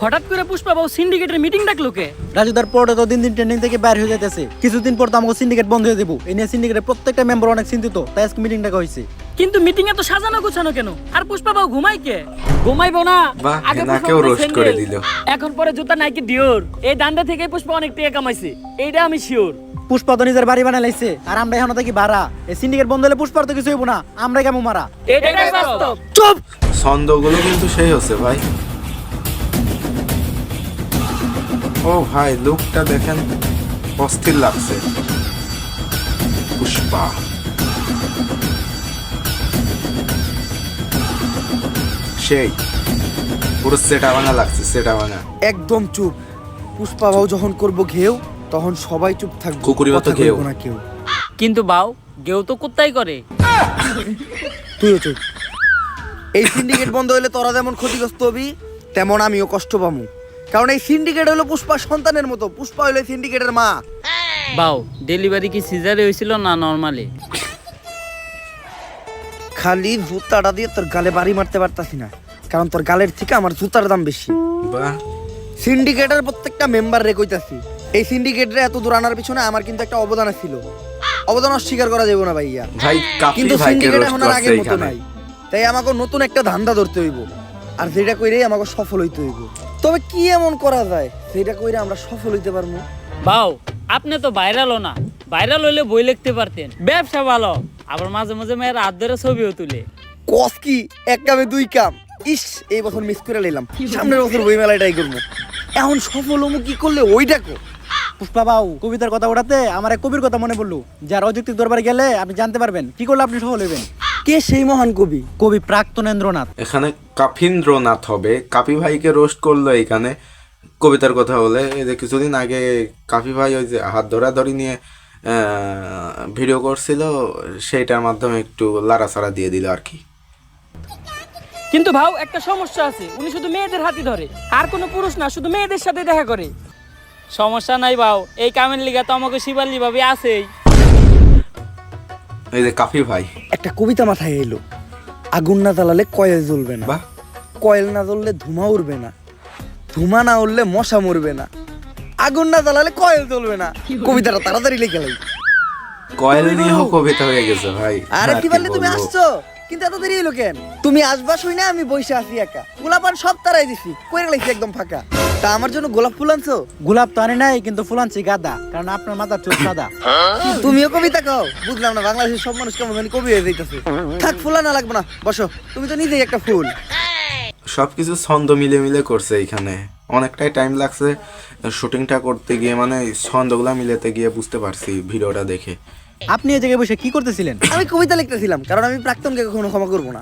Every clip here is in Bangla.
হঠাৎ করে পুষ্পা বাবু সিন্ডিকেটের মিটিং ডাকলো কে? রাজুদার পরে তো দিন দিন ট্রেন্ডিং থেকে বাইরে হয়ে যাইতেছে, কিছুদিন পর তো আমাকে সিন্ডিকেট বন্ধ হয়ে দেবো। এই নিয়ে সিন্ডিকেটের প্রত্যেকটা মেম্বার অনেক চিন্তিত, তাই আজকে মিটিং ডাকা হয়েছে। কিন্তু মিটিং এ তো সাজানো গোছানো কেন? আর পুষ্পা বাবু ঘুমাই কে? ঘুমাইবো না। বাহ, আগে হেনাকেও পুষ্পা রোস্ট করে দিল। এখন পরে জুতা নাইকি ডিওর। এই দান্ডা থেকে পুষ্পা অনেক টাকা কামাইছে, এইটা আমি শিওর। পুষ্পা তো নিজের বাড়ি বানাই লাইছে, আর আমরা এখন থাকি ভাড়া। এই সিন্ডিকেট বন্ধ হলে পুষ্পার তো কিছু হইব না, আমরা কেমন মারা। এটাই বাস্তব। চুপ! ছন্দগুলো কিন্তু সেই হচ্ছে ভাই। ও ভাই, লুকটা দেখেন, অস্থির লাগছে। পুষ্পা সেই পুরো সেটা বানা লাগছে, সেটা বানা। একদম চুপ। পুষ্পা বাবু যখন করব ঘেউ তখন সবাই চুপ থাকবে, কুকুরের মতো কথা ঘেউ। বলবো না কেউ। কিন্তু বাউ গেও তো কুত্তাই করে। তুইও চুপ। এই সিন্ডিকেট বন্ধ হলে তোরা যেমন ক্ষতিগ্রস্ত হবি, তেমন আমিও কষ্ট পামু। কারণ এই সিন্ডিকেট হলো পুষ্পা সন্তানের মতো, পুষ্পা হলো সিন্ডিকেটের মা। বাউ ডেলিভারি কি সিজারে হয়েছিল না নরমালি? খালি জুতাটা দিয়ে তোর গালে বাড়ি মারতে পারতাছি না, কারণ তোর গালের থেকে আমার জুতার দাম বেশি। বাহ, সিন্ডিকেটের প্রত্যেকটা মেম্বার রে কইতাছি, এই সিন্ডিকেটরে এত দূর আনার পিছনে আমার কিন্তু একটা অবদান ছিল। অবদান অস্বীকার করা যাবে না ভাইয়া। ভাই কাপি কিন্তু ভাইকে সিন্ডিকেট রোস্ট এখন আর করছে আগের মতো এখানে। নাই, তাই আমাকে নতুন একটা ধান্দা ধরতে হইব, আর যেটা কইরে আমাকে সফল হইতে হইব। তবে কি এমন করা যায় যেটা কইরে আমরা সফল হইতে পারবো? বাউ আপনি তো ভাইরালও না, ভাইরাল হইলে বই লিখতে পারতেন। ব্যবসা ভালো, আবার মাঝে মাঝে মেয়ের হাত ধরে ছবিও তুলে। কস কি এক কামে দুই কাম। ইস, এই বছর মিস করে নিলাম, সামনের বছর বই মেলায় ট্রাই করবো। এখন সফল হমু কি করলে ওইটা কো। পুষ্পা বাবু কবিতার কথা ওঠাতে আমার এক কবির কথা মনে পড়লো, যার অযৌক্তিক দরবারে গেলে আপনি জানতে পারবেন কি করলে আপনি সফল হইবেন। কে সেই মহান কবি? কবি প্রাক্তনেন্দ্রনাথ। এখানে কাফিন্দ্রনাথ হবে। কাপি ভাইকে রোস্ট করলো এখানে কবিতার কথা বলে। এই যে কিছুদিন আগে কাপি ভাই ওই যে হাত ধরাধরি নিয়ে ভিডিও করছিল, সেইটার মাধ্যমে একটু লাড়াছাড়া দিয়ে দিল আর কি। কিন্তু ভাও একটা সমস্যা আছে, উনি শুধু মেয়েদের হাতই ধরে, আর কোনো পুরুষ না, শুধু মেয়েদের সাথে দেখা করে। সমস্যা নাই ভাও, এই কামের লিগা তো আমাকে শিবালি ভাবি আছেই। এই যে কাপি ভাই, একটা কবিতা মাথায় এলো, আগুন না জ্বালালে কয়েল জ্বলবে না, বাহ, কয়েল না জ্বললে ধুমা উড়বে না, ধুমা না উড়লে মশা মরবে না, আগুন না জ্বালালে কয়েল জ্বলবে না। কবিতাটা তাড়াতাড়ি লিখে লাই। কয়েল নিয়েও কবিতা হয়ে গেছে ভাই। আরে আর কি বললে তুমি বলবো। আসছো, কিন্তু এত দেরি হলো কেন? তুমি আসবা শুই না আমি বসে আছি একা, গোলাপান সব তারাই দিছি, কইরে লাইছি একদম ফাঁকা। তা আমার জন্য গোলাপ ফুল আনছো? গোলাপ তো আনে নাই, কিন্তু ফুল আনছি গাদা, কারণ আপনার মাথার চুল সাদা। তুমিও কবিতা কও? বুঝলাম না, বাংলাদেশের সব মানুষ কেমন জানি কবি হয়ে যাইতেছে। থাক, ফুল আনা লাগবে না, বসো, তুমি তো নিজেই একটা ফুল। সবকিছু ছন্দ মিলে মিলে করছে এখানে, অনেকটাই টাইম লাগছে শুটিংটা করতে গিয়ে, মানে ছন্দগুলা মিলাতে গিয়ে বুঝতে পারছি ভিডিওটা দেখে। আপনি এই জায়গায় বসে কি করতেছিলেন? আমি কবিতা লিখতেছিলাম, কারণ আমি প্রাক্তনকে কখনো ক্ষমা করবো না।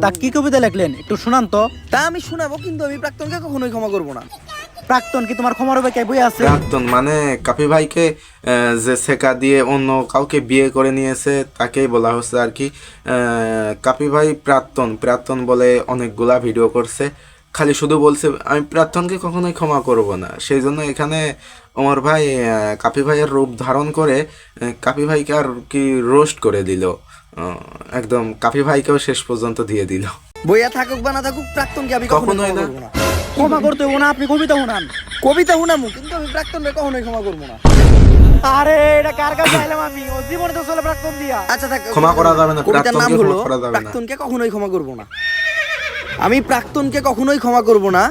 তা কি কবিতা লিখলেন একটু শোনান তো। তা আমি শোনাবো, কিন্তু আমি প্রাক্তনকে কখনোই ক্ষমা করবো না। প্রাক্তন কি তোমার ক্ষমার হবে কে বই আছে? প্রাক্তন মানে কাপি ভাইকে যে শেখা দিয়ে অন্য কাউকে বিয়ে করে নিয়েছে তাকেই বলা হচ্ছে আর কি। কাপি ভাই প্রাক্তন প্রাক্তন বলে অনেকগুলা ভিডিও করছে, খালি শুধু বলছে আমি প্রাক্তনকে কখনোই ক্ষমা করব না। সেই জন্য এখানে ওমর ভাই কাপি ভাইয়ের রূপ ধারণ করে কাপি ভাইকে আর কি রোস্ট করে দিল, একদম কাপি ভাইকেও শেষ পর্যন্ত দিয়ে দিল। বইয়া থাকুক বা না থাকুক, প্রাক্তনকে আমি কখনোই কখনোই ক্ষমা না। করবো না। ক্ষমা করতে হবো না, আপনি কবিতা শোনান। কবিতা শুনামু, কিন্তু আমি প্রাক্তনকে কখনোই ক্ষমা করবো না। আরে এটা কার কাছে আইলাম আমি? ও জীবনে তো চলে প্রাক্তন দিয়া। আচ্ছা থাক, ক্ষমা করা যাবে না, কবিতার নাম প্রাক্তনকে হলো ক্ষমা করা যাবে না। প্রাক্তনকে কখনোই ক্ষমা করবো না। আমি প্রাক্তনকে কখনোই ক্ষমা করবো না,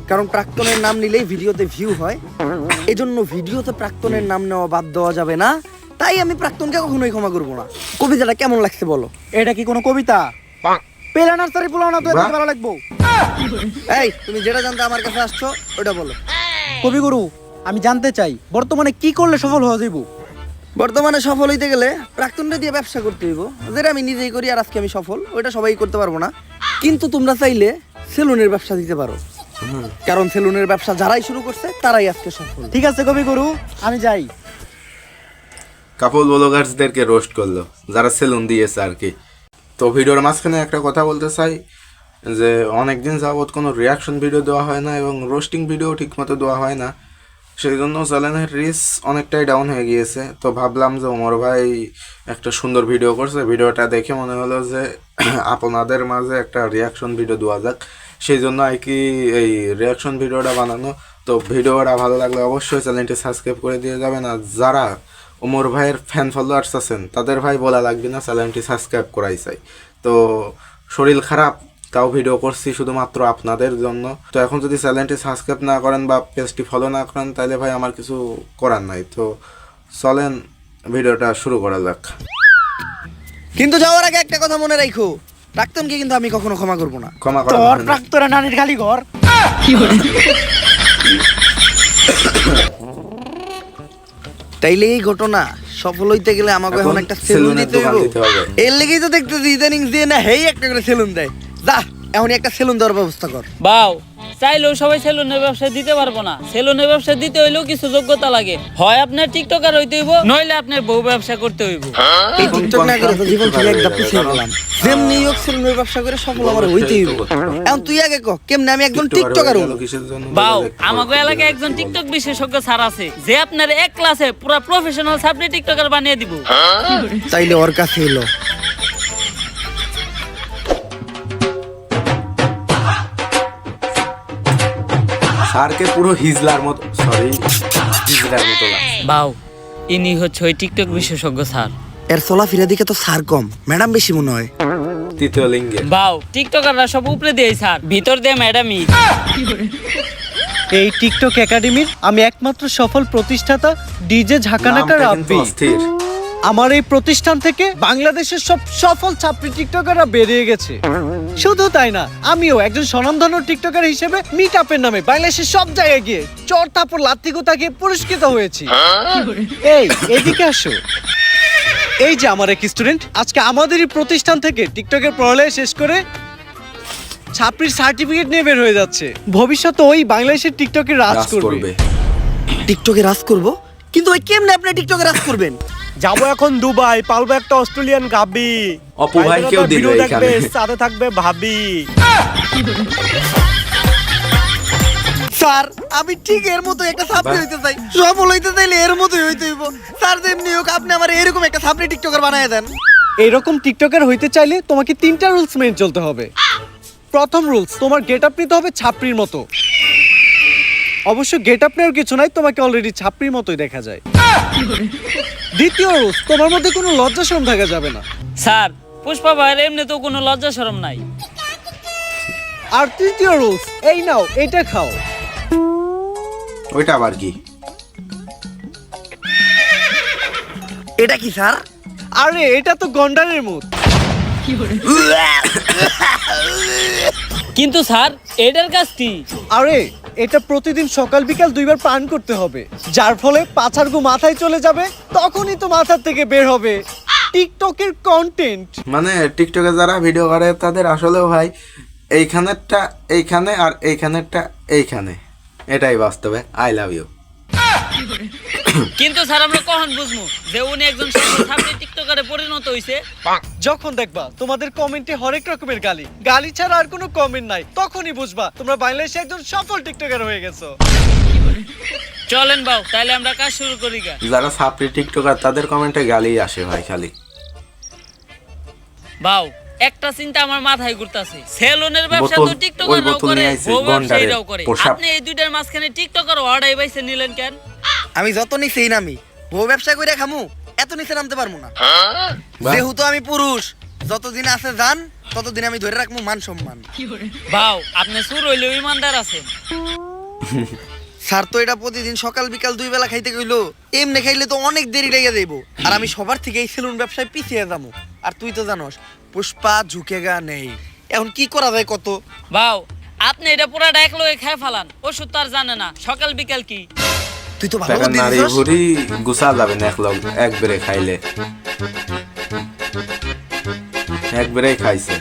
কারণ প্রাক্তনের নাম নিলেই ভিডিওতে ভিউ হয়, এজন্য ভিডিওতে প্রাক্তনের নাম নেওয়া বাদ দেওয়া যাবে না। তাই আমি প্রাক্তনকে কখনোই ক্ষমা করবো না। কবিতাটা কেমন লাগছে বলো? এটা কি কোনো কবিতা? পেলা নার্সারি পোলাও না তো এত ভালো লাগবো। এই, তুমি যেটা জানতে আমার কাছে আসছো ওটা বলো। কবিগুরু, আমি জানতে চাই বর্তমানে কি করলে সফল হওয়া যাইব? বর্তমানে সফল হইতে গেলে প্রাক্তনটা দিয়ে ব্যবসা করতে হইব, যেটা আমি নিজেই করি আর আজকে আমি সফল, ওইটা সবাই করতে পারবো না। কিন্তু তোমরা চাইলে সেলুনের ব্যবসা দিতে পারো, কারণ সেলুনের ব্যবসা যারাই শুরু করছে তারাই আজকে সফল। ঠিক আছে কবিগুরু, আমি যাই। কাপল ব্লগার্সদেরকে রোস্ট করলো যারা সেলুন দিয়েছে আর কি। তো ভিডিওর মাঝখানে একটা কথা বলতে চাই যে অনেকদিন যাবৎ কোনো রিয়াকশন ভিডিও দেওয়া হয় না এবং রোস্টিং ভিডিও ঠিকমতো দেওয়া হয় না, সেই জন্য চ্যানেলের রিচ অনেকটাই ডাউন হয়ে গিয়েছে। তো ভাবলাম যে ওমর ভাই একটা সুন্দর ভিডিও করছে, ভিডিওটা দেখে মনে হলো যে আপনাদের মাঝে একটা রিয়াকশন ভিডিও দেওয়া যাক। সেই জন্য আর কি এই রিয়াকশন ভিডিওটা বানানো। তো ভিডিওটা ভালো লাগলে অবশ্যই চ্যানেলটি সাবস্ক্রাইব করে দিয়ে যাবেন। আর যারা ওমর ভাইয়ের ফ্যান ফলোয়ার্স আছেন তাদের ভাই বলা লাগবে না, চ্যানেলটি সাবস্ক্রাইব করাই চাই। তো শরীর খারাপ তাও ভিডিও করছি শুধুমাত্র আপনাদের জন্য। তো এখন যদি চ্যানেলটি সাবস্ক্রাইব না করেন বা পেজটি ফলো না করেন তাহলে ভাই আমার কিছু করার নাই। তো চলেন ভিডিওটা শুরু করা যাক। কিন্তু যাওয়ার আগে একটা কথা মনে রাখো, প্রাক্তনকে কিন্তু আমি কখনো ক্ষমা করব না। ক্ষমা করা তোর যাবে না। প্রাক্তরা নানির খালি ঘর। তাইলে এই ঘটনা সফল হইতে গেলে আমাকে এখন একটা সেলুন সেলুনের দিতে দোকান দিতে হবে। হবে। এর লেগেই তো দেখতেছি ইদানিং দিয়ে না হেই একটা করে সেলুন দেয়। যা এখনই একটা সেলুন দেওয়ার ব্যবস্থা কর। বাউ চাইলেও সবাই সেলুনের ব্যবসা দিতে পারবো না। সেলুনের ব্যবসা দিতে হইলেও কিছু যোগ্যতা লাগে। হয় আপনার টিকটকার হইতে হইব, নইলে আপনার বউ ব্যবসা করতে হইব। এই টিকটক না করে তো জীবন থেকে একদম পিছিয়ে গেলাম। যেমনি হোক সেলুনের ব্যবসা করে সফল আমার হইতেই হইব। এখন তুই আগে কহ কেমনে আমি একজন টিকটকার হব। কিসের জন্য বাউ আমাকে এলাকায় একজন টিকটক বিশেষজ্ঞ স্যার আছে, যে আপনার এক ক্লাসে পুরো প্রফেশনাল সাবজেক্ট টিকটকার বানিয়ে দিব। তাইলে ওর কাছে এলো। স্যারকে পুরো হিজলার মতো, সরি হিজলার মতো লাগছে। বাউ ইনি হচ্ছে ওই টিকটক বিশেষজ্ঞ স্যার। এর চলাফেরা দিকে তো সার কম, ম্যাডাম বেশি মনে হয়। তৃতীয় লিঙ্গে বাউ টিকটকাররা সব উপরে দিয়ে স্যার, ভিতর দিয়ে ম্যাডামই। এই টিকটক একাডেমির আমি একমাত্র সফল প্রতিষ্ঠাতা ডিজে ঝাঁকানাকা নামটা কিন্তু রাব্বি। অস্থির। আমার এই প্রতিষ্ঠান থেকে বাংলাদেশের সব সফল ছাত্রী টিকটকাররা বেরিয়ে গেছে। শুধু তাই না, আমিও একজন স্বনামধন্য টিকটকার হিসেবে মিট আপের নামে বাংলাদেশের সব জায়গায় গিয়ে চর থাপড় লাত্তি গোতা গিয়ে পুরস্কৃত হয়েছি। এই এদিকে আসো। এই যে আমার এক স্টুডেন্ট আজকে আমাদেরই প্রতিষ্ঠান থেকে টিকটকের পড়ালেখা শেষ করে ছাত্রীর সার্টিফিকেট নিয়ে বের হয়ে যাচ্ছে। ভবিষ্যতে ওই বাংলাদেশের টিকটকে রাজ রাজ করবে। করবে। টিকটকে রাজ করব, কিন্তু ওই কেমনে আপনি টিকটকে রাজ করবেন? যাবো এখন দুবাই, পালবো একটা অস্ট্রেলিয়ান গাবি। অপু ভাইকেও দিল এখানে। সাথে থাকবে ভাবি। স্যার আমি ঠিক এর মতো একটা সাপ্লি হইতে চাই, সফল হইতে চাইলে এর মতোই হইতে হইব। স্যার যেমনি হোক আপনি আমার এরকম একটা সাপ্লি টিকটকার বানায় দেন। এরকম টিকটকার হইতে চাইলে তোমাকে 3টা রুলস মেনে চলতে হবে। প্রথম রুলস, তোমার গেট আপ নিতে হবে ছাপড়ির মতো। অবশ্য গেট আপ নেওয়ার কিছু নাই, তোমাকে অলরেডি ছাপড়ির মতোই দেখা যায়। দ্বিতীয় রুলস, তোমার মধ্যে কোনো লজ্জা শরম থাকা যাবে না। স্যার পুষ্পা ভাইয়ের এমনি তো কোনো লজ্জা শরম নাই। আর তৃতীয় রুলস, এই নাও এটা খাও। ওইটা আবার কি? এটা কি স্যার? আরে এটা তো গন্ডারের মুখ। কিন্তু স্যার এটার কাজ কি? আরে এটা প্রতিদিন সকাল বিকাল 2বার পান করতে হবে, যার ফলে পাছার গু মাথায় চলে যাবে, তখনই তো মাথার থেকে বের হবে টিকটকের কন্টেন্ট। মানে টিকটকে যারা ভিডিও করে তাদের আসলেও ভাই এইখানেরটা এইখানে আর এইখানেরটা এইখানে, এটাই বাস্তবে। I love you. কিন্তু স্যার আমরা কখন বুঝবো যে উনি একজন সাবজেক্ট টিকটকারে পরিণত হইছে? যখন দেখবা তোমাদের কমেন্টে হরেক রকমের গালি, গালি ছাড়া আর কোনো কমেন্ট নাই, তখনই বুঝবা তোমরা বাংলাদেশে একজন সফল টিকটকার হয়ে গেছো। চলেন বাউ তাহলে আমরা কাজ শুরু করি গা। যারা সাপ্রি টিকটকার তাদের কমেন্টে গালি আসে ভাই খালি। বাউ একটা চিন্তা আমার মাথায় ঘুরতাছে, সেলুনের ব্যবসা বোতল- তো ওই টিকটকাররাও বোতল করে, নিয়ে আইছে, বউ গন্ডারের ব্যবসায়ীরাও করে। পোশাক। আপনি এই দুইটার মাঝখানে টিকটকার অর্ডার বাইছে নিলেন কেন? আমি যত নিচেই নামি, বউ ব্যবসা করে খামু, এত নিচে নামতে পারবো না। বাহ। যেহেতু আমি পুরুষ, যতদিন আছে যান ততদিন আমি ধরে রাখবো মান সম্মান। বাউ আপনি সুর হইলেও ইমানদার আছেন। স্যার তো এটা প্রতিদিন সকাল বিকাল 2 বেলা খাইতে কইলো, এমনি খাইলে তো অনেক দেরি লেগে যাইবো। আর আমি সবার থেকে এই সেলুন ব্যবসায় পিছিয়ে যাবো। আর তুই তো জানোস পুষ্পা ঝুঁকেগা নেই। এখন কি করা যায় কত? বাউ আপনি এটা পুরাটা এক লগে খায় ফালান, ওষুধ তো আর জানে না সকাল বিকাল কি। তুই তো ভালো টাকা বুদ্ধি নারী দিছস। ভুড়ি গুছা যাবে না একবারে খাইলে। একবারেই খাইছে।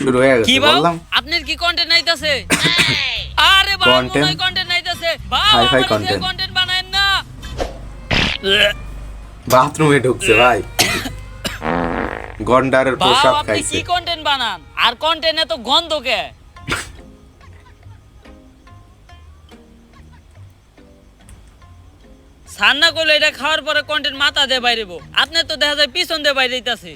শুরু হয়ে কি গেছে বাউ বললাম। আপনার কি কন্টেন্ট নাইতাছে? আরে বাউ Content? মনে কন্টেন্ট নাইতাছে। বাউ Hi-fi আমার content. কন্টেন্ট বানায়েন না। বাথরুমে ঢুকছে ভাই। গন্ডারের বাউ পোশাক আপনি খাইছে। কি কন্টেন্ট বানান আর কন্টেন্ট এত গন্ধ কে? সান্না করলে এটা খাওয়ার পরে কন্টেন্ট মাথা দিয়ে বাইরেবো, আপনার তো দেখা যায় পিছন দিয়ে বাইরে যাইতাছে।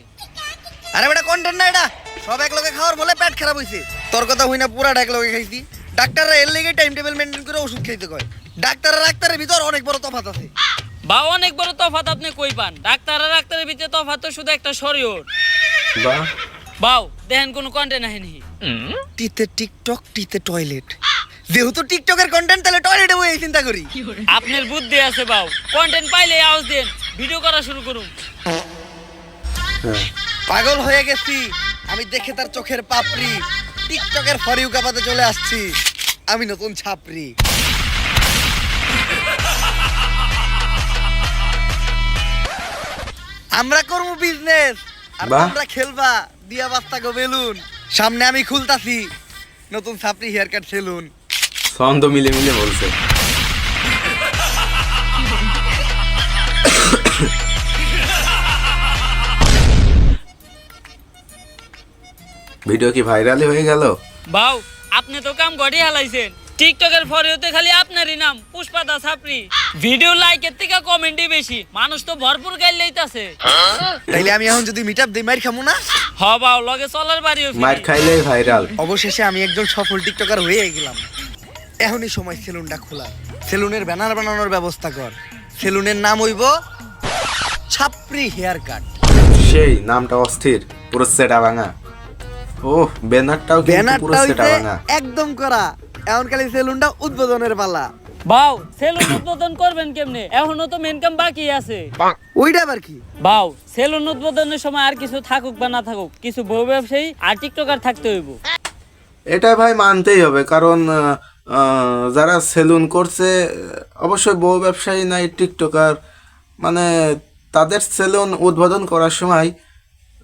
আরে বেটা কন্টেন্ট না এটা, সব এক লগে খাওয়ার ফলে পেট খারাপ হইছে। তোর কথা হই না, পুরা এক লগে খাইছি। ডাক্তাররা এর লেগে টাইম টেবিল মেইনটেইন করে ওষুধ খাইতে কয়। ডাক্তার আর ডাক্তারের ভিতর অনেক বড় তফাৎ আছে। বা অনেক বড় তফাৎ আপনি কই পান? ডাক্তার আর ডাক্তারের ভিতরে তফাৎ তো শুধু একটা শরীর। বাহ, বাউ দেখেন কোনো কন্টেন্ট আহেনি। টিতে টিকটক, টিতে টয়লেট। যেহেতু টিকটকের কন্টেন্ট, তাহলে টয়লেটে বই চিন্তা করি। আপনার বুদ্ধি আছে বাউ, কন্টেন্ট পাইলে আওয়াজ দেন, ভিডিও করা শুরু করুন। হ্যাঁ। পাগল হয়ে গেছি আমি দেখে তার চোখের পাপড়ি। টিকটকের ফর ইউ কাপাতে চলে আসছি আমি নতুন ছাপরি। আমরা করবো বিজনেস আর বাহ। তোমরা খেলবা দিয়া বাস্তা গো বেলুন। সামনে আমি খুলতাছি নতুন ছাপরি হেয়ার কাট সেলুন। ছন্দ মিলে মিলে বলছে। ভিডিও কি ভাইরালই হয়ে গেল? বাউ আপনি তো কাম গড়ি হালাইছেন। টিকটকের ফরিওতে খালি আপনারই নাম পুষ্পা দা ছাপরি। ভিডিও লাইকের থেকে কমেন্টই বেশি, মানুষ তো ভরপুর গাইল লইতাছে। তাইলে আমি এখন যদি মিটআপ দেই মাইর খামু না? হ বাউ লগে চলার বাড়িও মার খাইলেই ভাইরাল। অবশেষে আমি একজন সফল টিকটকার হয়ে গেলাম। এখনই সময় সেলুনটা খোলা। সেলুনের ব্যানার বানানোর ব্যবস্থা কর। সেলুনের নাম হইব ছাপরি হেয়ার কাট। সেই নামটা অস্থির, পুরো সেটা ভাঙা। ও ব্যানারটাও কিন্তু পুরো ব্যানারটা সেটা হইছে ভাঙা। একদম করা। এখন খালি সেলুনটা উদ্বোধনের পালা। বাউ সেলুন উদ্বোধন করবেন কেমনে? এখনো তো মেন কাম বাকি আছে। ওইটা আবার কি? বাউ সেলুন উদ্বোধনের সময় আর কিছু থাকুক বা না থাকুক, কিছু বউ ব্যবসায়ী আর টিকটকার থাকতে হইব। এটা ভাই মানতেই হবে, কারণ যারা সেলুন করছে অবশ্যই বউ ব্যবসায়ী নাই টিকটকার, মানে তাদের সেলুন উদ্বোধন করার সময়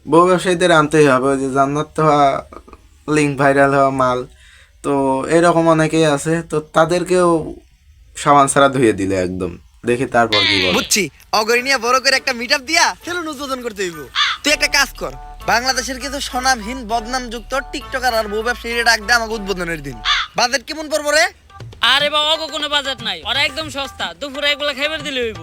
বউ ব্যবসায়ীদের আনতেই হবে। ওই যে জান্নাত হওয়া, লিঙ্ক ভাইরাল হওয়া মাল, তো এরকম অনেকেই আছে, তো তাদেরকেও সাবান ছাড়া ধুয়ে দিলে একদম। দেখি তারপর কি বলে। বুঝছি, অগরিনিয়া বড় করে একটা মিটআপ দিয়া সেলুন উদ্বোধন করতে হইব। তুই একটা কাজ কর, বাংলাদেশের কিছু স্বনামহীন বদনামযুক্ত টিকটকার আর বউ ব্যবসায়ীরা ডাক দে আমাকে উদ্বোধনের দিন। বাজেট কেমন পড়বো রে? আরে বাবা অগো কোনো বাজেট নাই, ওরা একদম সস্তা, দুপুরে এগুলা খাইবার দিলে হইব।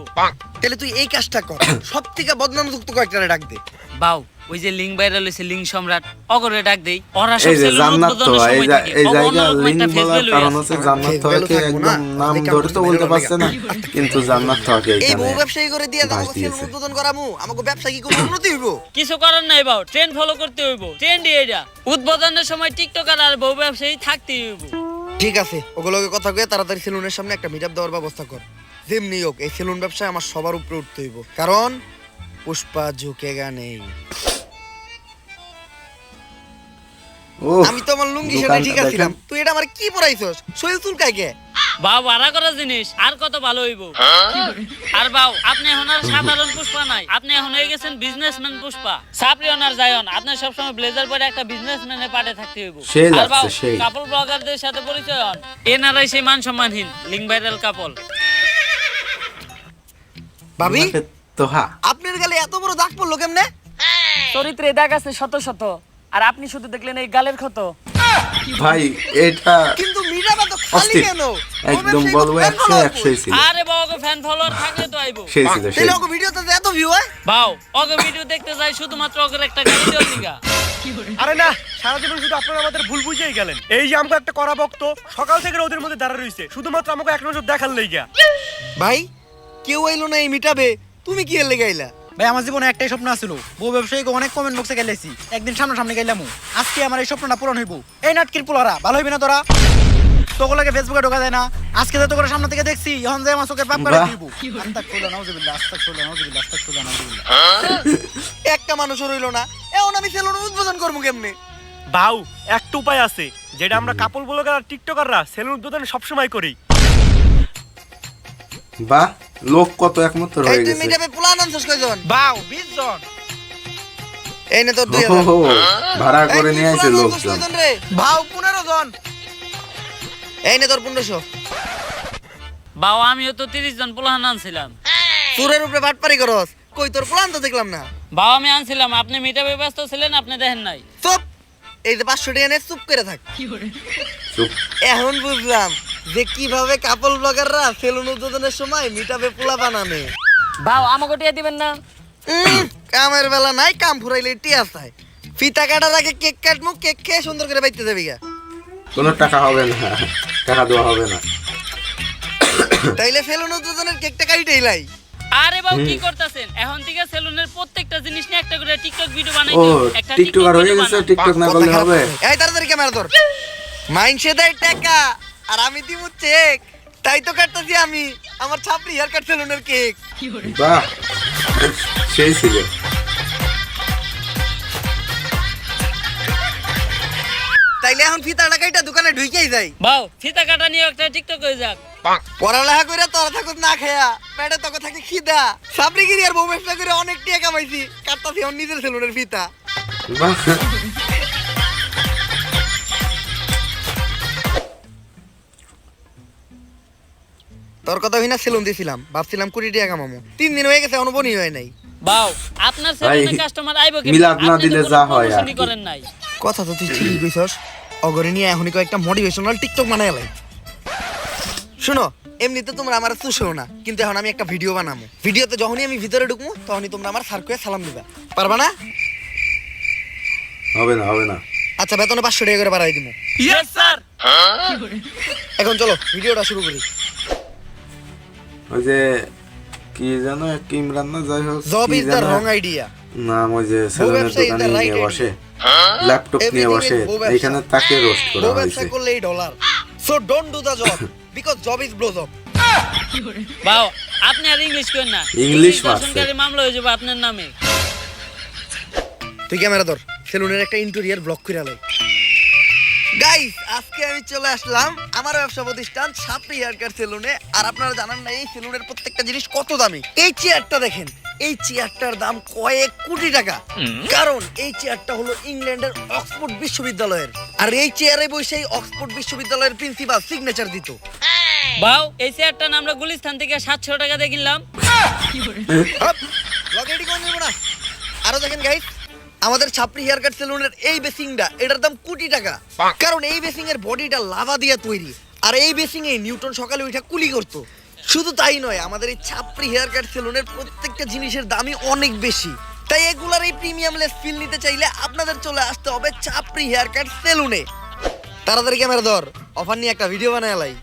তাহলে তুই এই কাজটা কর, সব থেকে বদনামযুক্ত কয়েকটা ডাক দে। বাউ ওই যে লিঙ্ক ভাইরাল হইছে, লিঙ্ক সম্রাট, অগরে ডাক দেই। ওরা সব এই যে সেলুন জান্নাত তো উদ্বোধনের সময় থাকে। এই অগো জায়গা অন্যরকম লিঙ্ক একটা ফেস বলার ভ্যালু কারণ আছে। হচ্ছে জান্নাত তোকে একদম নাম ধরে তো বলতে পারছে না, কিন্তু জান্নাত তোকে এই বউ এখানে ব্যবসায়ী করে দিয়ে বাস আমাকে সেলুন দিয়েছে। উদ্বোধন করামু, আমাকে ব্যবসা কি কোনো উন্নতি হইব? কিছু করার নাই বাউ, ট্রেন্ড ফলো করতে হইব। ট্রেন্ডই এটা, উদ্বোধনের সময় টিকটকার আর বউ ব্যবসায়ী থাকতেই হইব। ঠিক আছে, ওগুলোকে কথা কয়ে তাড়াতাড়ি সেলুনের সামনে একটা মিটআপ দেওয়ার ব্যবস্থা কর। যেমনি হোক এই সেলুন ব্যবসায় আমার সবার উপরে উঠতে হইব, কারণ পুষ্পা ঝুঁকেগা নেই। ও আমি তো আমার লুঙ্গি সেটা ঠিক আছিলাম, তুই এটা আমার কি পরাইছস? শরীর চুলকায় কে? বাউ ভাড়া করা জিনিস আর কত ভালো হইব। আর বাউ আপনি এখন আর সাধারণ পুষ্পা নাই, আপনি এখন হয়ে গেছেন বিজনেসম্যান পুষ্পা। সাপরি অনার জায়ন, আপনি সবসময় ব্লেজার পরে একটা বিজনেসম্যানের পাটে থাকতে হইব। সেই আর লাগছে, বাউ সেই। কাপল ব্লগারদের সাথে পরিচয় হন, এনারাই সেই মান সম্মানহীন লিঙ্ক ভাইরাল কাপল। ভাবি, তোমাকে তো হ্যাঁ আপনার গালে এত বড় দাগ পড়লো কেমনে? চরিত্রে দাগ আছে শত শত, আর আপনি শুধু দেখলেন এই গালের ক্ষত। ভাই এটা কিন্তু মিটআপ তো খালি অস্থির। কেন? একদম বলবো 100 ছিল, আরে বাউ ওকে ফ্যান ফলোয়ার থাকলে তো আইবো। সেই ছিল সেই। তাহলে ওকে ভিডিওতে এত ভিউ হয়? বাউ ওকে ভিডিও দেখতে যাই শুধুমাত্র ওকে একটা গাড়ি দেওয়ার লিগা। আরে না, সারা জীবন শুধু আপনারা আমাদের ভুল বুঝেই গেলেন। এই যে আমাকে একটা করা ভক্ত সকাল থেকে ওদের মধ্যে দাঁড়া রইছে শুধুমাত্র আমাকে এক নজর দেখার লইগা। ভাই কেউ আইলো না এই মিটআপে, তুমি কি এর লেগে আইলা? ভাই আমার জীবনে একটাই স্বপ্ন আছিল, বউ ব্যবসায়ীকে অনেক কমেন্ট বক্সে গেলেছি, একদিন সামনাসামনি গেলাম। আজকে আমার এই স্বপ্নটা পূরণ হইব। এই নাটকির পোলারা ভালো হইবি না তোরা? তোগুলোকে ফেসবুকে ঢোকা যায় না, আজকে তো তোকে সামনে থেকে দেখছি, এখন যে আমার চোখের পাপ করে বাহ। দিব। আস্তাগফিরুল্লাহ, নাউজুবিল্লাহ, আস্তাগফিরুল্লাহ, নাউজুবিল্লাহ, আস্তাগফিরুল্লাহ, নাউজুবিল্লাহ। একটা মানুষও রইলো না, এখন আমি সেলুন উদ্বোধন করবো কেমনে? বাউ একটা উপায় আছে, যেটা আমরা কাপল ব্লগার আর টিকটকাররা সেলুন উদ্বোধন সবসময় করি। বাহ, লোক কত একমত এই হয়ে তুই গেছে। মিটআপে প্ল্যান আনছস কয়জন? বাউ 20 জন। এই নে তোর ও 2000। হো, ভাড়া এই করে তুই নিয়ে আসে plan আনছস লোকজন। কয়জন রে? বাউ 15 জন। এই নে তোর 1500। বাউ আমিও তো 30 জন পোলাহান আনছিলাম। চুরের উপরে বাটপারি করস, কই তোর প্ল্যান তো দেখলাম না। বাউ আমি আনছিলাম, আপনি মিটাপে ব্যস্ত ছিলেন, আপনি দেখেন নাই। চুপ, এই যে 500 টাকা নে, চুপ করে থাক। চুপ। এখন বুঝলাম যে কিভাবে কাপল ব্লগাররা সেলুন উদ্বোধনের সময় মিটআপে পোলা বানানে। বাউ আমাকে টিয়া দিবেন না? কামের বেলা নাই, কাম ফুরাইলে টিয়া চায়। ফিতা কাটার আগে কেক কাটমু, কেক খেয়ে সুন্দর করে বাইতে যাবি গা। কোনো টাকা হবে না, টাকা দেওয়া হবে না। তাইলে ফেলুন দুজনের কেকটা কাইটেই লাই। আরে বাবু কি করতেছেন? এখন থেকে সেলুনের প্রত্যেকটা জিনিস নিয়ে একটা করে টিকটক ভিডিও বানাই ও দিন। একটা টিকটকার হয়ে গেছে, টিকটক না করলে হবে? এই তাড়াতাড়ি ক্যামেরা ধর। মাইনসে দেয় টাকা আর আমি দিব চেক, তাই তো কাটতেছি আমি আমার ছাপড়ি হেয়ার কাট সেলুনের কেক। বাহ, সেই ছিল। তাইলে এখন ফিতা কাইটা দোকানে ঢুকেই যাই। বাউ ফিতা কাটা নিয়ে একটা টিকটক হয়ে যাক। পড়ালেখা করে তোরা থাকুত না খেয়া, পেটে তোকে থাকে খিদা। সাবরিগিরি আর বউ ব্যবসা করে অনেক টাকা কামাইছি, কাটতাছি আমার নিজের সেলুনের ফিতা। বাহ, তোর কথা হইনা সেলুন দিছিলাম, ভাবছিলাম 20 টাকা কামামু। 3 দিন হয়ে গেছে এখনো বনি হয় নাই। বাউ আপনার সেলুনে কাস্টমার আইবো কি? মিলাদ না দিলে যা হয় আর কি। করেন নাই। কথা তো তুই ঠিকই কইছস। অগরে নিয়ে এখনই কয়েকটা মোটিভেশনাল টিকটক বানায় লাই। শুনো, এমনিতে তোমরা আমার চুষো না, কিন্তু এখন আমি একটা ভিডিও বানাবো। ভিডিওতে যখনই আমি ভিতরে ঢুকবো তখনই তোমরা আমার স্যার কয়ে সালাম দিবা, পারবা না? হবে না, হবে না। আচ্ছা, বেতনে 500 টাকা করে বাড়াই দিমু। Yes sir. এখন চলো ভিডিওটা শুরু করি। ওই যে কি জানো, এক ইমরান না, যাই হোক জব কি ইজ দ্য জানো? রং আইডিয়া। নাম ওই যে সেলুনের ব্যবসা is the দোকানে right নিয়ে idea. বসে, ল্যাপটপ নিয়ে Everything বসে, is বউ ব্যবসা। এখানে তাকে রোস্ট করা বউ ব্যবসা হয়েছে। করলে এই dollar. So don't do the job because job is blow job. বাউ আপনি আর ইংলিশ করেন না। ইংলিশ দর্শনকারী মামলা হয়ে যাবে আপনার নামে। তুই ক্যামেরা ধর, সেলুনের একটা ইন্টেরিয়র ব্লক করে লাই। গাইস, আজকে আমি চলে আসলাম আমার ব্যবসা প্রতিষ্ঠান ছাপড়ি হেয়ার কাট সেলুনে। আর আপনারা জানেন না এই সেলুনের প্রত্যেকটা জিনিস কত দামি। এই চেয়ারটা দেখেন, এই চেয়ারটার দাম কয়েক কোটি টাকা। কারণ এই চেয়ারটা হলো ইংল্যান্ডের অক্সফোর্ড বিশ্ববিদ্যালয়ের। আর এই চেয়ারে বসে অক্সফোর্ড বিশ্ববিদ্যালয়ের প্রিন্সিপাল সিগনেচার দিত। বাউ এই চেয়ারটা আমরা গুলিস্তান থেকে 700 টাকা দিয়ে কিনলাম। লগেডি কোন নেব না। আরো দেখেন গাইস, আমাদের ছাপড়ি হেয়ার কাট সেলুনের এই বেসিংটা, এটার দাম কোটি টাকা। কারণ এই বেসিং এর বডিটা লাভা দিয়ে তৈরি। আর এই বেসিং এ নিউটন সকালে ওইটা কুলি করতো। শুধু তাই নয়, আমাদের এই ছাপড়ি হেয়ার কাট সেলুনের প্রত্যেকটা জিনিসের দামই অনেক বেশি। তাই এগুলার এই প্রিমিয়াম লেস ফিল নিতে চাইলে আপনাদের চলে আসতে হবে ছাপড়ি হেয়ার কাট সেলুনে। তাড়াতাড়ি ক্যামেরা ধর, অফার নিয়ে একটা ভিডিও বানায় লাই।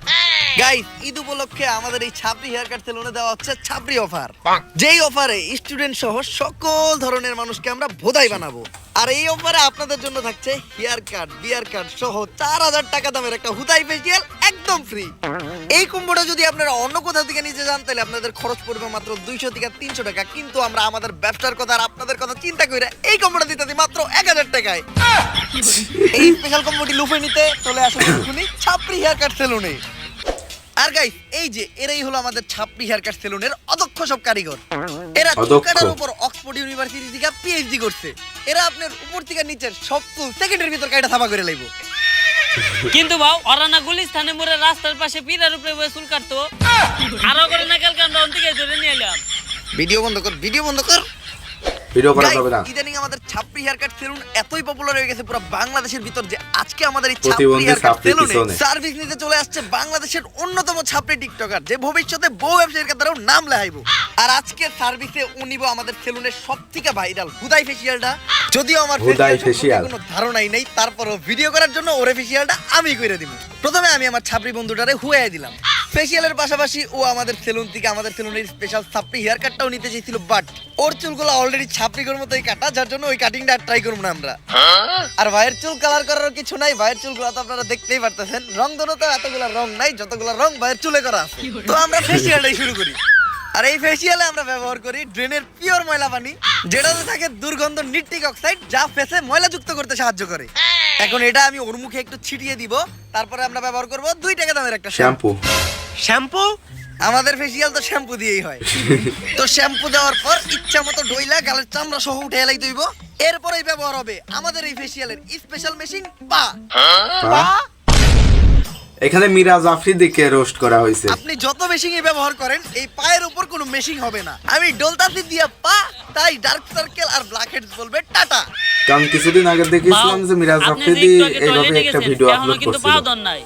গাইস, ঈদ উপলক্ষে আমাদের এই ছাপড়ি হেয়ার কাট সেলুনে দেওয়া হচ্ছে ছাপড়ি অফার। যেই অফারে স্টুডেন্ট সহ সকল ধরনের মানুষকে আমরা ভোদাই বানাবো। আর এই অফারে আপনাদের জন্য থাকছে হেয়ার কাট, বিয়ার কাট সহ 4000 টাকা দামের একটা হুদাই ফেসিয়াল একদম ফ্রি। এই কম্বোটা যদি আপনারা অন্য কোথাও থেকে নিতে যান তাহলে আপনাদের খরচ পড়বে মাত্র 200 থেকে 300 টাকা। কিন্তু আমরা আমাদের ব্যবসার কথা আর আপনাদের কথা চিন্তা করে এই কম্বোটা দিতে দিই মাত্র 1000 টাকায়। এই স্পেশাল কম্বোটি লুফে নিতে চলে আসুন এখনই ছাপড়ি হেয়ার কাট সেলুনে। আর গাইস, এই যে এরাই হলো আমাদের ছাপড়ি হেয়ার কাট সেলুনের অদক্ষ সব কারিগর। এরা চুলকাটার উপর অক্সফোর্ড ইউনিভার্সিটি থেকে পিএইচডি করছে। এরা আপনার উপর থেকে নিচের সব চুল সেকেন্ডের ভিতর কাটা সাফা করে লাইবো। কিন্তু বাউ ওরা না গুলিস্তানে মোড়ে রাস্তার পাশে পিলার উপরে বসে চুল কাটতো। আরো করে না কালকে আমরা অন্তিকে ধরে নিয়ে এলাম। ভিডিও বন্ধ কর, ভিডিও বন্ধ কর। ভিডিও করা যাবে না। ইদানিং আমাদের ছাপড়ি হেয়ার কাট সেলুন এতই পপুলার হয়ে গেছে পুরো বাংলাদেশের ভিতর যে আজকে আমাদের এই ছাপড়ি প্রতিবন্ধী হেয়ার কাট ছাপড়ি সেলুনে পিছনে। সার্ভিস নিতে চলে আসছে বাংলাদেশের অন্যতম ছাপড়ি টিকটকার, যে ভবিষ্যতে বউ ব্যবসায়ীর কাতারেও নাম লেখাইবো। আর আজকে সার্ভিসে ও নিব আমাদের সেলুনের সবথেকে ভাইরাল হুদাই ফেসিয়ালটা। যদিও আমার হুদাই ফেসিয়াল ফেসিয়াল কোনো ধারণাই নেই, তারপরও ভিডিও করার জন্য ওরে ফেসিয়ালটা আমি করে দিব। প্রথমে আমি আমার ছাপড়ি বন্ধুটারে হুয়াই দিলাম। ফেসিয়ালের পাশাপাশি ও আমাদের সেলুন থেকে আমাদের সেলুনের স্পেশাল ছাপড়ি হেয়ার কাটটাও নিতে চাইছিল, বাট ওর চুলগুলো অলরেডি ছাপড়ির মতোই কাটা, যার জন্য ওই কাটিংটা ট্রাই করব না আমরা। আর ভাইয়ের চুল কালার করার কিছু নাই, ভাইয়ের চুলগুলো তো আপনারা দেখতেই পারতেছেন। রং ধনুতে এতগুলা রং নাই, যতগুলা রং ভাইয়ের চুলে করা আছে। তো আমরা ফেসিয়ালটাই শুরু করি। আর এই ফেসিয়ালে আমরা ব্যবহার করি ড্রেনের পিওর ময়লা পানি, যেটাতে থাকে দুর্গন্ধ নিট্রিক অক্সাইড, যা ফেসে ময়লা যুক্ত করতে সাহায্য করে। এখন এটা আমি ওর মুখে একটু ছিটিয়ে দিব, তারপরে আমরা ব্যবহার করব 2 টাকা দামের একটা শ্যাম্পু। শ্যাম্পু? আমাদের ফেসিয়াল তো শ্যাম্পু দিয়েই হয়। তো শ্যাম্পু দেওয়ার পর ইচ্ছা মতো ডইলা গালের চামড়া সহ উঠে এলাই দইব। এরপরেই ব্যবহার হবে আমাদের এই ফেসিয়ালের স্পেশাল মেশিন পা। এখানে মিরাজ আফ্রিদিকে রোস্ট করা হয়েছে। আপনি যত মেশিনই ব্যবহার করেন এই পায়ের উপর কোনো মেশিন হবে না। আমি ডলতাছি দিয়া পা, তাই ডার্ক সার্কেল আর ব্ল্যাক হেডস বলবে টাটা। কারণ কিছুদিন আগে দেখেছিলাম যে মিরাজ আপনি যে আফ্রিদি একটু আগে এইভাবে টয়লেটে একটা গেছেন, ভিডিও এখনো আপলোড কিন্তু করছিল। পাও দন নাই।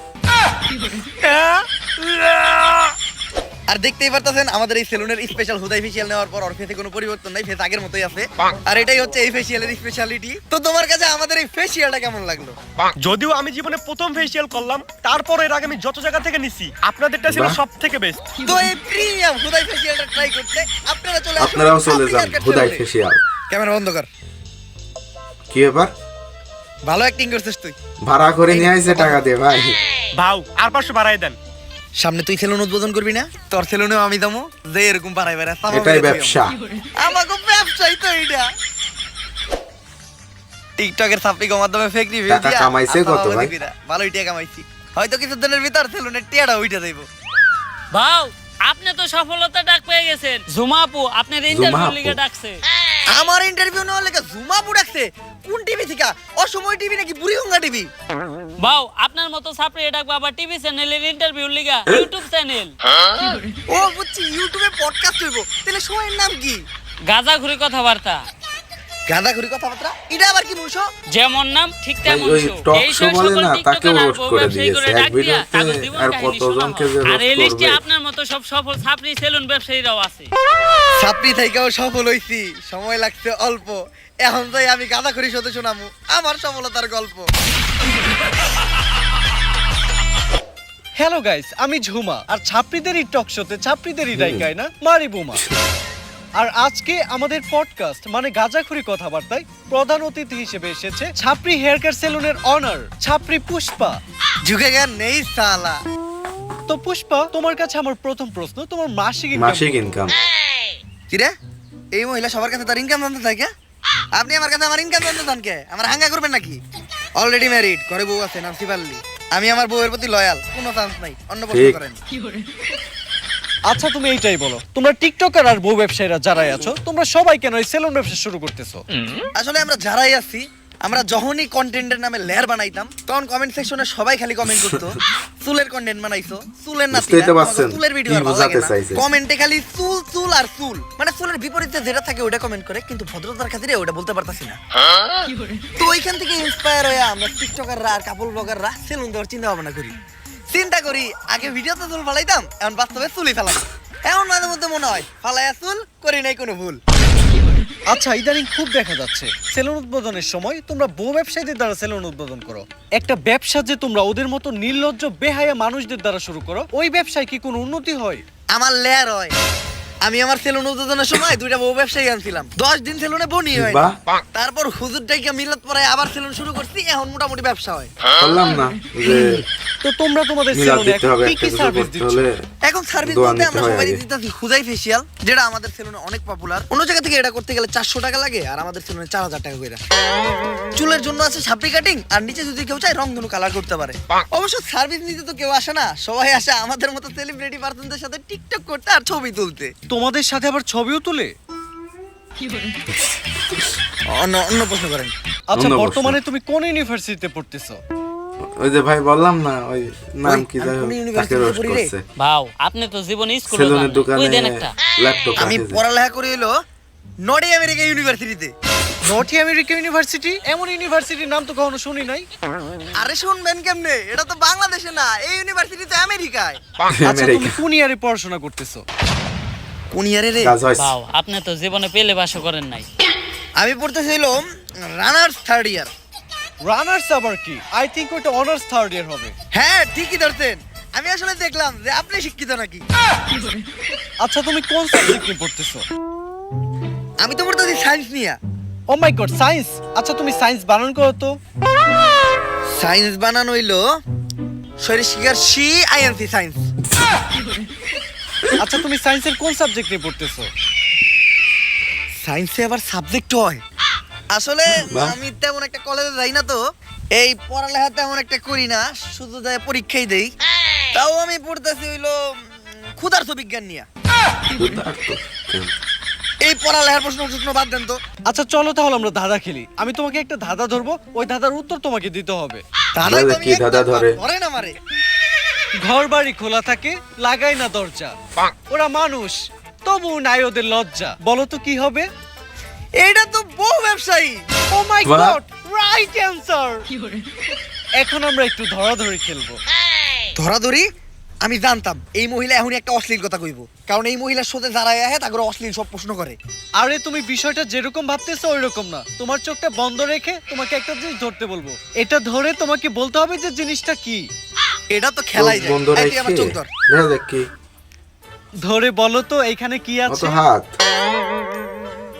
আর দেখতেই পারতেছেন আমাদের এই সেলুনের স্পেশাল হুদাই ফেসিয়াল নেওয়ার পর ওর ফেসে কোনো পরিবর্তন নাই, ফেস আগের মতোই আছে। আর এটাই হচ্ছে এই ফেসিয়ালের স্পেশালিটি। তো তোমার কাছে আমাদের এই ফেসিয়ালটা কেমন লাগলো? যদিও আমি জীবনে প্রথম ফেসিয়াল করলাম, তারপর এর আগে আমি যত জায়গা থেকে নিছি আপনাদেরটা ছিল বাহ। সব থেকে বেস্ট। তো এই প্রিমিয়াম হুদাই ফেসিয়ালটা ট্রাই করতে আপনারাও চলে যান হুদাই ফেসিয়াল। ক্যামেরা বন্ধ কর। কি ব্যাপার? ভালো অ্যাক্টিং করছিস তুই। ভাড়া করে নিয়ে আইছে টাকা দিয়ে ভাই। ভাও আর 500 বাড়াই দেন। সামনে তুই সেলুন উদ্বোধন করবি না? তোর সেলুনেও আমি দামো যে এরকম বাড়াই বেড়া। এটাই ব্যবসা। আমাকে ব্যবসাই তো এটা। টিকটকের সাপ্লিকের মাধ্যমে ফেক রিভিউ টাকা কামাইছে কত ভাই? ভালোই টাকা কামাইছি। হয়তো কিছুদিনের ভিতর সেলুনের টিয়াটা উঠে যাইবো। ভাও আপনি তো সফলতা ডাক পেয়ে গেছেন। ঝুমা আপু আপনার ইন্টারভিউ আপু? লিগে ডাকছে। আমার ইন্টারভিউ নেওয়ার লেগে জুমা পুড়াকছে। কোন টিভি থেকে? অসময় টিভি নাকি বুড়িগঙ্গা টিভি? ভাও আপনার মতো ছাপড়ি ডাকবো আবার টিভি চ্যানেলের ইন্টারভিউ লিগা ইউটিউব চ্যানেল। ও বুঝছি, ইউটিউবে পডকাস্ট হইব। তাহলে শোয়ের নাম কি? গাজা ঘুরি কথাবার্তা। গাঁদাখুরি কথাবার্তা? এটা আবার কি বলছো? যেমন নাম ঠিক তেমন ওই show। talk এই show show বলে সকল না, তাকে টিকটকার আর roast বউ করে ব্যবসায়ী দিয়েছে। করে এক ডাক দিয়া ভিডিওতে তাদের জীবন আর কাহিনী শোনা কতজনকে হয়। যে আর roast এই লিস্টে করবে। আপনার মতো সব সফল ছাপড়ি সেলুন ব্যবসায়ীরাও আছে। ছাত্রী থেকেও সফল হইছি, সময় লাগছে অল্প। এখন যাই আমি গাঁদাখুরির সাথে শোনামু আমার সফলতার গল্প। হ্যালো গাইস, আমি ঝুমা আর ছাত্রীদেরই টক শোতে ছাত্রীদেরই ডাইকায় না মারি বোমা। আর আজকে আমাদের পডকাস্ট মানে গাজাখুরি কথাবার্তায় প্রধান অতিথি হিসেবে এসেছে ছাপরি হেয়ার কেয়ার সেলুনের অনার ছাপরি পুষ্পা। ঝুঁকে জ্ঞান নেই সালা। তো পুষ্পা, তোমার কাছে আমার প্রথম প্রশ্ন, তোমার মাসিক মাসিক ইনকাম ইনকাম। কি রে, এই মহিলা সবার কাছে তার ইনকাম জানতে থাকে? আপনি আমার কাছে আমার ইনকাম জানতে চান কে? আমার হাঙ্গা করবেন নাকি? অলরেডি ম্যারিড, ঘরে বউ আছে, নাম সিপাল্লি। আমি আমার বউয়ের প্রতি লয়াল, কোনো চান্স নাই। অন্য প্রশ্ন ঠিক। করেন। আচ্ছা তুমি এইটাই বলো, তোমরা টিকটকার আর বউ ব্যবসায়ীরা যারাই আছো, তোমরা সবাই কেন এই সেলুন ব্যবসা শুরু করতেছো? আসলে আমরা যারাই আছি, আমরা যখনই কন্টেন্টের নামে লেয়ার বানাইতাম তখন কমেন্ট সেকশনে সবাই খালি কমেন্ট করতো চুলের কন্টেন্ট বানাইছো, চুলের না বুঝতেই তো পারছেন, চুলের ভিডিও কি আর ভালো বোঝাতে লাগে না। চাইছে। কমেন্টে খালি চুল চুল আর চুল, মানে চুলের বিপরীতে যেটা থাকে ওটা কমেন্ট করে, কিন্তু ভদ্রতার খাতিরে ওটা বলতে পারতাছি না। তো ওইখান থেকে ইন্সপায়ার হয়ে আমরা টিকটকাররা আর কাপল ব্লগাররা সেলুন দেওয়ার চিন্তা ভাবনা করি। চিন্তা করি আগে ভিডিওতে চুল ফালাইতাম, এখন বাস্তবে চুলই ফেলাম। এখন মাঝে মধ্যে মনে হয় ফালাইয়া চুল করি নাই কোনো ভুল। আচ্ছা ইদানিং খুব দেখা যাচ্ছে সেলুন উদ্বোধনের সময় তোমরা বউ ব্যবসায়ীদের দ্বারা সেলুন উদ্বোধন করো। একটা ব্যবসা যে তোমরা ওদের মতো নির্লজ্জ বেহায়া মানুষদের দ্বারা শুরু করো, ওই ব্যবসায় কি কোনো উন্নতি হয়? আমার লেয়ার হয়। আমি আমার সেলুন উদ্বোধনের সময় দুইটা বউ ব্যবসায়ী আনছিলাম, 10 দিন সেলুনে বনি হয়। বাহ। তারপর হুজুরটাকে মিলাত পরে আবার সেলুন শুরু করছি, এখন মোটামুটি ব্যবসা হয়। বললাম না যে তো তোমরা তোমাদের মিলাদ সেলুনে দিতে হবে, কি একটা কি কিছু সার্ভিস করতে দিচ্ছ? হলে এখন সার্ভিস দোয়া বলতে নিতে আমরা হয় সবাই আগে। দিতেছি হুদাই ফেসিয়াল, যেটা আমাদের সেলুনে অনেক পপুলার। অন্য জায়গা থেকে এটা করতে গেলে 400 টাকা লাগে, আর আমাদের সেলুনে 4000 টাকা করে। চুলের জন্য আছে ছাপড়ি কাটিং, আর নিচে যদি কেউ চায় রংধনু কালার করতে পারে। অবশ্য সার্ভিস নিতে তো কেউ আসে না, সবাই আসে আমাদের মতো সেলিব্রিটি পার্সনদের সাথে টিকটক করতে আর ছবি তুলতে। তোমাদের সাথে আবার ছবিও তুলে? অন্য প্রশ্ন করেন। আচ্ছা অন্য প্রশ্ন। বর্তমানে তুমি কোন ইউনিভার্সিটিতে পড়তেছো? ওই যে ভাই বললাম না, ওই নাম ওই, কি আমি যাই হোক, কোন তাকে ইউনিভার্সিটিতে রোস্ট পড়ি রে? করছে ভাও আপনি তো জীবনে স্কুলে সেলুনের দোকানে ওই দেন একটা। ল্যাপটপ আমি রাখে যে। পড়ালেখা করি হলো নর্থ আমেরিকা ইউনিভার্সিটিতে। North America university? এমন ইউনিভার্সিটির নাম তো কখনো শুনি নাই। আরে শুনবেন কেমনে, এটা তো বাংলাদেশে না, এই ইউনিভার্সিটি তো আমেরিকায়। আচ্ছা তুমি আমেরিকা। কোন ইয়ারে পড়াশোনা করতেছো? কোন ইয়ারে রে? কাজ হয়েছে। ভাও আপনি তো জীবনে পেলে বাসও করেন নাই। আমি পড়তেছিলাম রানার্স 3rd ইয়ার। রানার্স আবার কি? আই থিংক ওটা অনার্স 3rd ইয়ার হবে। হ্যাঁ ঠিকই ধরছেন, আমি আসলে দেখলাম যে আপনি শিক্ষিত নাকি। আচ্ছা তুমি কোন সাবজেক্ট নিয়ে পড়তেছো? আমি তো পড়তেছি সায়েন্স নিয়ে। ও মাই গড, সায়েন্স? আচ্ছা তুমি সায়েন্স বানান করো তো। সায়েন্স বানানো হইলো শরীর শিকার সি আইএনসি সায়েন্স। আচ্ছা তুমি সায়েন্সের কোন সাবজেক্ট নিয়ে পড়তেছো? সায়েন্সে আবার সাবজেক্ট হয়? আসলে বাহ। আমি তেমন একটা কলেজে যাই না, তো এই পড়ালেখা তেমন একটা করি না, শুধু যাই পরীক্ষাই দেই। তাও আমি পড়তেছি হইলো ক্ষুধার্ত বিজ্ঞান নিয়ে। ক্ষুধার্ত। এই পড়ালেখার প্রশ্ন বাদ দেন তো। আচ্ছা চলো তাহলে আমরা ধাঁধা খেলি। আমি তোমাকে একটা ধাঁধা ধরবো, ওই ধাঁধার উত্তর তোমাকে দিতে হবে। দাদাই তো আমি কি দাদা একদম ধরে? ধরে না মারে। ঘর বাড়ি খোলা থাকে, লাগাই না দরজা, ওরা মানুষ তবু নাই ওদের লজ্জা, বলো তো কি হবে? এইটা তো বউ ব্যবসায়ী। ও মাই বাহ। God, right answer. এখন আমরা একটু ধরাধরি খেলবো। ধরাধরি? আমি জানতাম এই মহিলা এখনই একটা অশ্লীল কথা কইব, কারণ এই মহিলার সাথে যারা আহে তাকে অশ্লীল সব প্রশ্ন করে। আরে তুমি বিষয়টা যেরকম ভাবতেছো ওই রকম না। তোমার চোখটা বন্ধ রেখে তোমাকে একটা জিনিস ধরতে বলবো, এটা ধরে তোমাকে বলতে হবে যে জিনিসটা কি। এটা তো খেলাই যায়। বন্ধ এই তুই আমার রেখে চোখ ধর। দেখা যাক কি ধরে বলো তো এইখানে কি অত আছে। হাত।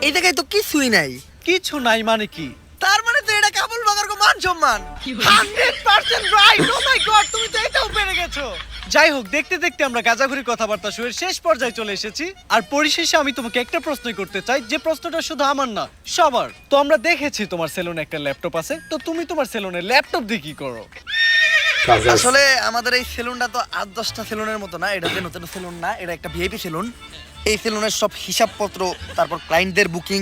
এই জায়গায় তো কিছুই নাই। কিছু নাই মানে কি? তার মানে তো এটা কাবুল বাগার কো মান সম্মান। 100% রাইট। ও মাই গড, তুমি তো এটাও পেরে গেছো। যাই হোক, দেখতে দেখতে আমরা গাজাঘুরি কথাবার্তা শুরুর শেষ পর্যায়ে চলে এসেছি। আর পরিশেষে আমি তোমাকে একটা প্রশ্নই করতে চাই, যে প্রশ্নটা শুধু আমার না সবার। তো আমরা দেখেছি তোমার সেলুনে একটা ল্যাপটপ আছে, তো তুমি তোমার সেলুনে ল্যাপটপ দিয়ে কি করো? কাজ আছে। আসলে আমাদের এই সেলুনটা তো 8-10টা সেলুনের মতো না, এটা যে নতুন সেলুন না, এটা একটা ভিআইপি সেলুন। এই সেলুনের সব হিসাবপত্র, তারপর ক্লায়েন্টদের বুকিং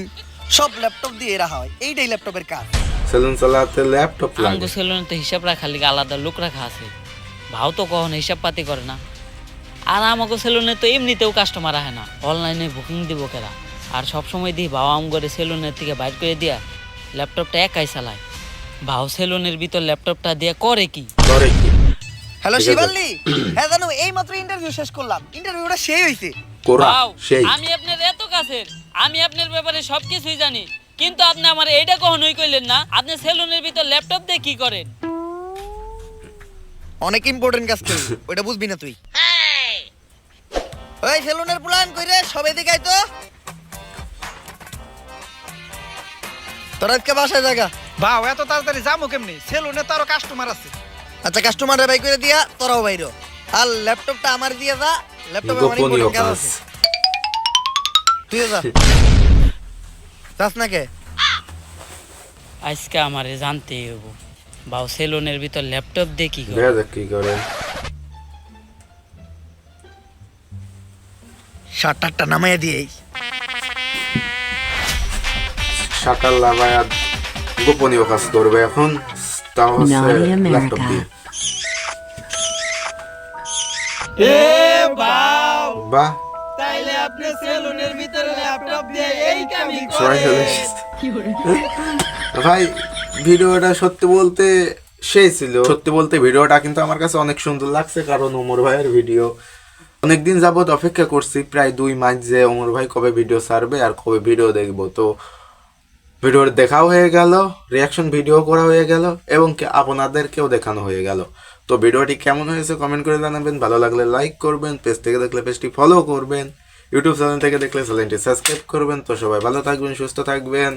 সব ল্যাপটপ দিয়ে রাখা হয়। এইটাই ল্যাপটপের কাজ। সেলুন চালাতে ল্যাপটপ লাগে। আমগো সেলুনে তো হিসাব রাখার লিগে আলাদা লোক রাখা আছে। ভাও তো কখনো হিসাব পাতি করে না। আর আমাকে সেলুনে তো এমনিতেও কাস্টমার আহে না, অনলাইনে বুকিং দিব কেরা। আর সব সময় দিই ভাও আমগরে সেলুনের থেকে বাইর করে দিয়া ল্যাপটপটা একাই চালায়। ভাও সেলুনের ভিতর ল্যাপটপটা দিয়ে করে কি? করে কি? হ্যালো ঠিক আছে। শিবাল্লি, হ্যাঁ জানো এই মাত্র ইন্টারভিউ শেষ করলাম। ইন্টারভিউটা সেই হইছে। কোরা ভাও, সেই। আমি আপনার এত কাছের, আমি আপনার ব্যাপারে সবকিছুই জানি, কিন্তু আপনি আমার এইটা কখনোই কইলেন না আপনি সেলুনের ভিতর ল্যাপটপ দিয়ে কি করেন। অনেক ইম্পর্টেন্ট কাজ করি, ওটা বুঝবি না তুই। ওই সেলুনের প্ল্যান কইরে সবাই দিকে আইতো। তোরা আজকে বাসায় জায়গা। ভাও এত তাড়াতাড়ি যাবো কেমনি? সেলুনে তো আরো কাস্টমার আছে। আচ্ছা, কাস্টমারে বাই করে দিয়া তোরাও বাইরো। আর ল্যাপটপটা আমার দিয়ে যা, ল্যাপটপে আমার গোপনীয় ইম্পর্টেন্ট কাজ কাজ। আছে। তুইও যা। যাস না কে? আজকে আমারে জানতেই হইব ভাও সেলুনের ভিতর ল্যাপটপ দিয়ে কি করে। দেখা যাক কি করে। শার্টটা নামাইয়া দিয়েই। শাটার লাগায়া গোপনীয় কাজ করবে এখন, তাও হচ্ছে Naughty America. ল্যাপটপ দিয়ে। বাহ, তাইলে আপনি সেলুনের ভিতরে ল্যাপটপ দিয়ে এই কামই সবাই চলে এসেছে। ভাই ভিডিওটা সত্যি বলতে সেই ছিল। সত্যি বলতে ভিডিওটা কিন্তু আমার কাছে অনেক সুন্দর লাগছে, কারণ ওমর ভাইয়ের ভিডিও অনেকদিন যাবত অপেক্ষা করছি, প্রায় 2 মাস, যে ওমর ভাই কবে ভিডিও ছাড়বে আর কবে ভিডিও দেখবো। তো ভিডিওর দেখাও হয়ে গেল, রিয়াকশন ভিডিও করা হয়ে গেল, এবং আপনাদেরকেও দেখানো হয়ে গেল। তো ভিডিওটি কেমন হয়েছে কমেন্ট করে জানাবেন। ভালো লাগলে লাইক করবেন, পেজ থেকে দেখলে পেজটি ফলো করবেন, ইউটিউব চ্যানেল থেকে দেখলে চ্যানেলটি সাবস্ক্রাইব করবেন। তো সবাই ভালো থাকবেন, সুস্থ থাকবেন,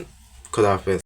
খোদা হাফেজ।